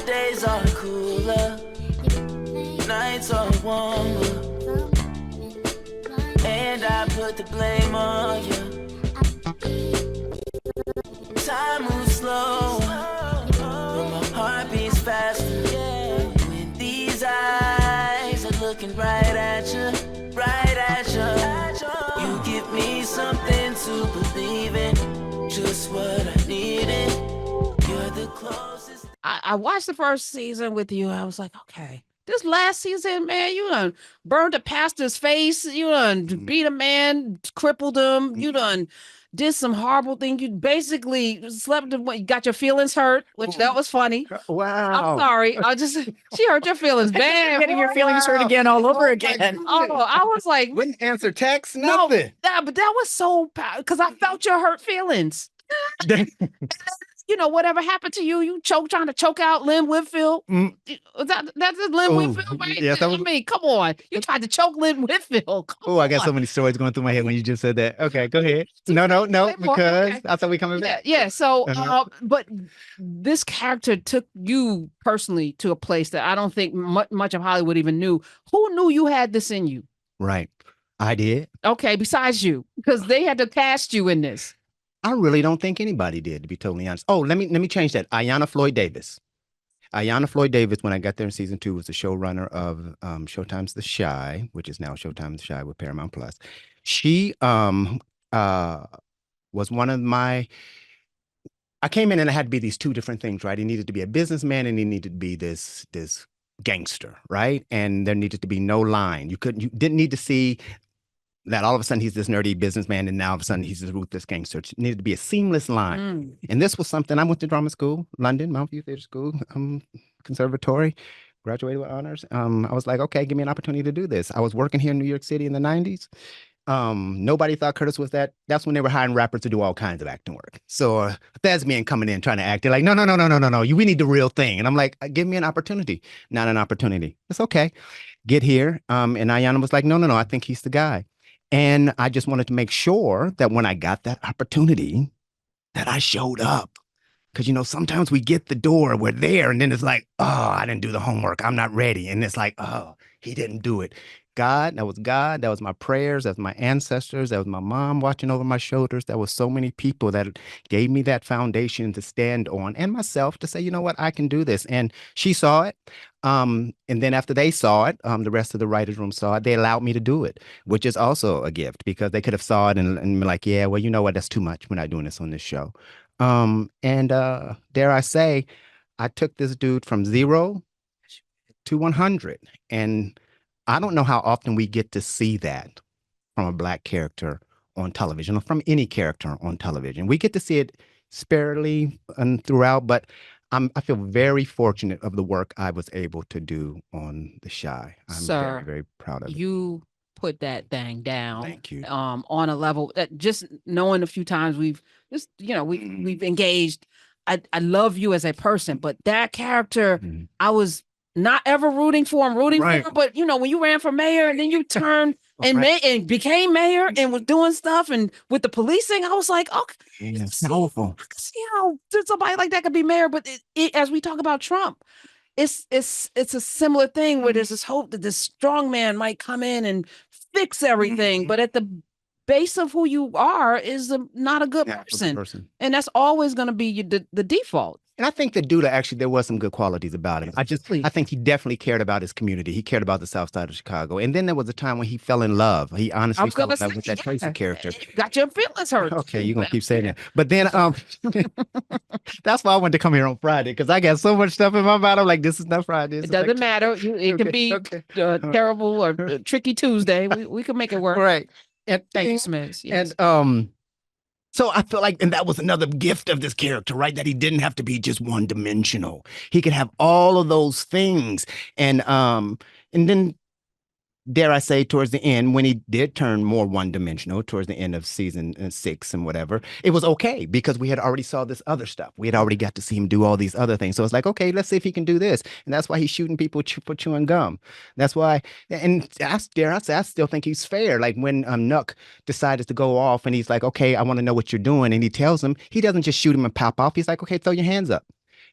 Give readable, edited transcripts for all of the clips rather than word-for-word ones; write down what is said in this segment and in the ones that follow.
days are cooler, nights are warmer, and I put the blame on you. Time moves slow, but my heart beats faster. When these eyes are looking right at you, right at you, you give me something to believe in, just what I needed. You're the closest. I watched the first season with you. I was like, okay, this last season, man, you done burned a pastor's face. You done beat a man, crippled him. You done did some horrible thing. You basically slept. You got your feelings hurt, which that was funny. Wow. I'm sorry. She hurt your feelings bad. Getting your feelings hurt again all over again. Oh, I was like, Wouldn't answer text, no, nothing. but that was so bad because I felt your hurt feelings. You know, whatever happened to you, you trying to choke out Lynn Whitfield. That's Lynn Whitfield, right? Yes, that was... I mean, come on. You tried to choke Lynn Whitfield. Oh, I got so many stories going through my head when you just said that. Okay, go ahead. No, because I thought we coming back. Yeah. So, but this character took you personally to a place that I don't think much of Hollywood even knew. Who knew you had this in you? Right. I did. Okay, besides you, because they had to cast you in this. I really don't think anybody did, to be totally honest. Oh, let me change that. Ayanna Floyd Davis. Ayanna Floyd Davis, when I got there in season 2, was the showrunner of Showtime's The Chi, which is now Showtime's The Chi with Paramount Plus. She was one of my... I came in and I had to be these two different things, right? He needed to be a businessman and he needed to be this gangster, right? And there needed to be no line. You didn't need to see that all of a sudden he's this nerdy businessman and now all of a sudden he's this ruthless gangster. It needed to be a seamless line. And this was something, I went to drama school, London, Mount View Theatre School, conservatory, graduated with honors. I was like, okay, give me an opportunity to do this. I was working here in New York City in the 90s. Nobody thought Curtis was that. That's when they were hiring rappers to do all kinds of acting work. So a thespian coming in trying to act, they're like, no, we need the real thing. And I'm like, give me an opportunity. Not an opportunity. It's okay. Get here. And Ayanna was like, no, I think he's the guy. And I just wanted to make sure that when I got that opportunity, that I showed up. Because, sometimes we get the door, we're there, and then it's like, oh, I didn't do the homework. I'm not ready. And it's like, oh, he didn't do it. God. That was my prayers. That was my ancestors. That was my mom watching over my shoulders. That was so many people that gave me that foundation to stand on, and myself to say, you know what, I can do this. And she saw it. And then after they saw it, the rest of the writers' room saw it. They allowed me to do it, which is also a gift because they could have saw it and been like, yeah, well, you know what, that's too much. We're not doing this on this show. And dare I say, I took this dude from 0 to 100. And I don't know how often we get to see that from a Black character on television or from any character on television. We get to see it sparingly and throughout, but I feel very fortunate of the work I was able to do on The Chi. I'm very, very proud of it. You put that thing down. Thank you. On a level that just knowing a few times we've engaged. I love you as a person, but that character, I was not ever rooting for him, for, but when you ran for mayor and then you turned and became mayor and was doing stuff and with the policing, I was like, okay, it's powerful. I can see how somebody like that could be mayor. But as we talk about Trump, it's a similar thing where there's this hope that this strong man might come in and fix everything, but at the base of who you are is not a good person, and that's always going to be the default. And I think the dude, actually, there was some good qualities about him. I think he definitely cared about his community. He cared about the South Side of Chicago. And then there was a time when he fell in love. He honestly fell in love with that Tracy character. You got your feelings hurt. Okay, you're gonna keep saying that. But then, that's why I wanted to come here on Friday because I got so much stuff in my mind. I'm like, this is not Friday. It doesn't matter. It can be terrible or tricky Tuesday. We can make it work. Right. And thank you, Smith. Yes. And so I feel like, and that was another gift of this character, right? That he didn't have to be just one-dimensional. He could have all of those things. And then, dare I say, towards the end, when he did turn more one-dimensional, towards the end of season 6 and whatever, it was okay because we had already saw this other stuff. We had already got to see him do all these other things. So it's like, okay, let's see if he can do this. And that's why he's shooting people for chewing gum. That's why, and dare I say, I still think he's fair. Like when Nuck decided to go off and he's like, okay, I want to know what you're doing. And he tells him, he doesn't just shoot him and pop off. He's like, okay, throw your hands up.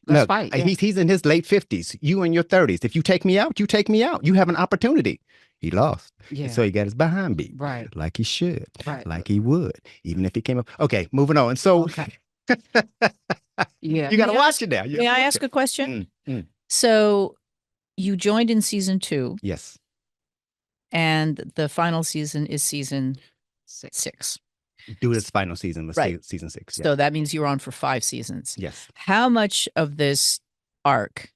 Let's Look, fight. Yeah. he's in his late 50s. You in your 30s. If you take me out, you take me out. You have an opportunity. He lost. Yeah. And so he got his behind beat. Right. Like he should. Right. Like he would. Even if he came up. Okay, moving on. And so Okay. Yeah. you got to May I watch it now. May I ask a question? So So you joined in season 2, yes. and the final season is season 6. Do this final season was Right. season 6. So that means you're on for 5 seasons. Yes. How much of this arc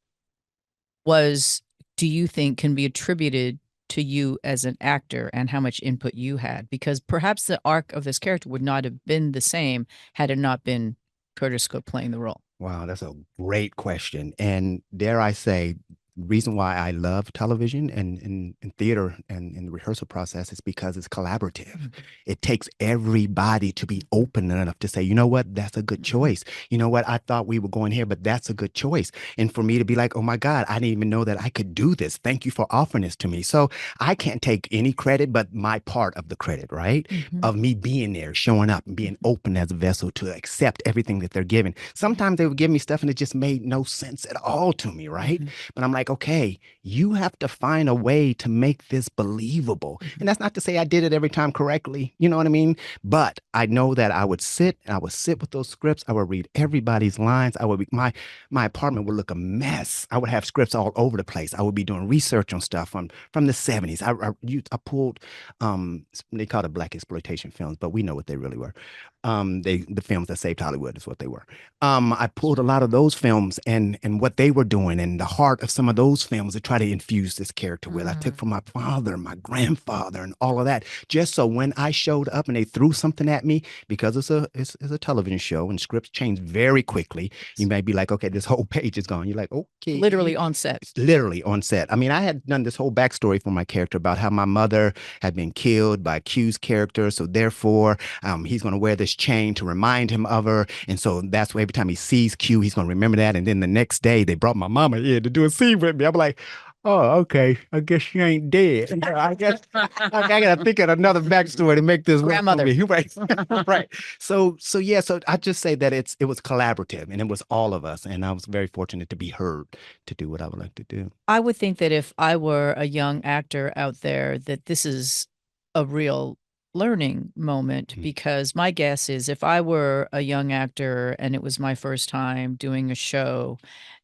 do you think can be attributed to you as an actor, and how much input you had? Because perhaps the arc of this character would not have been the same had it not been Curtis Cook playing the role. Wow, that's a great question. And dare I say, reason why I love television and theater and in the rehearsal process is because it's collaborative. It takes everybody to be open enough to say, you know what, that's a good choice. You know what, I thought we were going here, but that's a good choice. And for me to be like, oh my God, I didn't even know that I could do this. Thank you for offering this to me. So I can't take any credit, but my part of the credit, right? Of me being there, showing up and being open as a vessel to accept everything that they're giving. Sometimes they would give me stuff and it just made no sense at all to me, right? But I'm like, okay, you have to find a way to make this believable. And that's not to say I did it every time correctly. You know what I mean? But I know that I would sit with those scripts. I would read everybody's lines. My apartment would look a mess. I would have scripts all over the place. I would be doing research on stuff from the 70s. I pulled, they called it black exploitation films, but we know what they really were. The films that saved Hollywood is what they were. I pulled a lot of those films and what they were doing and the heart of some of those films to try to infuse this character with. I took from my father, my grandfather, and all of that, just so when I showed up and they threw something at me, because it's a television show and scripts change very quickly, you may be like, okay, this whole page is gone. You're like, okay. Literally on set. It's literally on set. I mean, I had done this whole backstory for my character about how my mother had been killed by Q's character. So therefore, he's going to wear this chain to remind him of her. And so that's why every time he sees Q, he's going to remember that. And then the next day, they brought my mama in to do a scene with me. I'm like, oh, okay. I guess she ain't dead. I guess I gotta think of another backstory to make this work for Grandmother. me. Right. Right. So yeah. So I just say that it was collaborative and it was all of us. And I was very fortunate to be heard to do what I would like to do. I would think that if I were a young actor out there, that this is a real learning moment, because my guess is if I were a young actor and it was my first time doing a show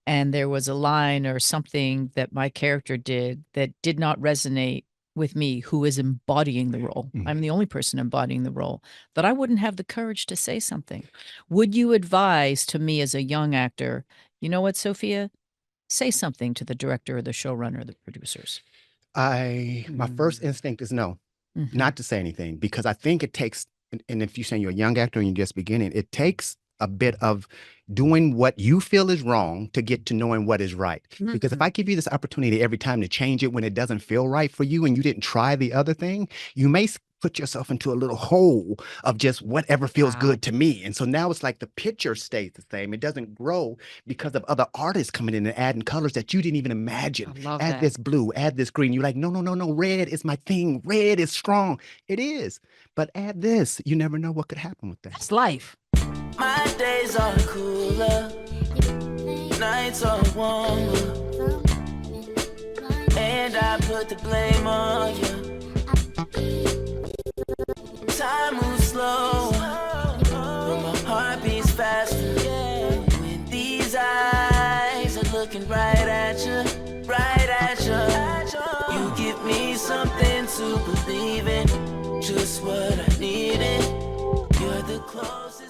and there was a line or something that my character did that did not resonate with me, who is embodying the role, I'm the only person embodying the role, that I wouldn't have the courage to say something. Would you advise to me as a young actor, you know what, Sophia, say something to the director or the showrunner or the producers? My first instinct is no. Not to say anything, because I think it takes, and if you're saying you're a young actor and you're just beginning, it takes a bit of doing what you feel is wrong to get to knowing what is right. Because if I give you this opportunity every time to change it when it doesn't feel right for you and you didn't try the other thing, you may put yourself into a little hole of just whatever feels good to me. And so now it's like the picture stays the same. It doesn't grow because of other artists coming in and adding colors that you didn't even imagine. Add this blue, add this green. You're like, no, red is my thing. Red is strong. It is. But add this. You never know what could happen with that. That's life. My days are cooler, nights are warmer, and I put the blame on you. Time moves slow, but my heart beats faster. When these eyes are looking right at you, right at you. You give me something to believe in, just what I needed. You're the closest.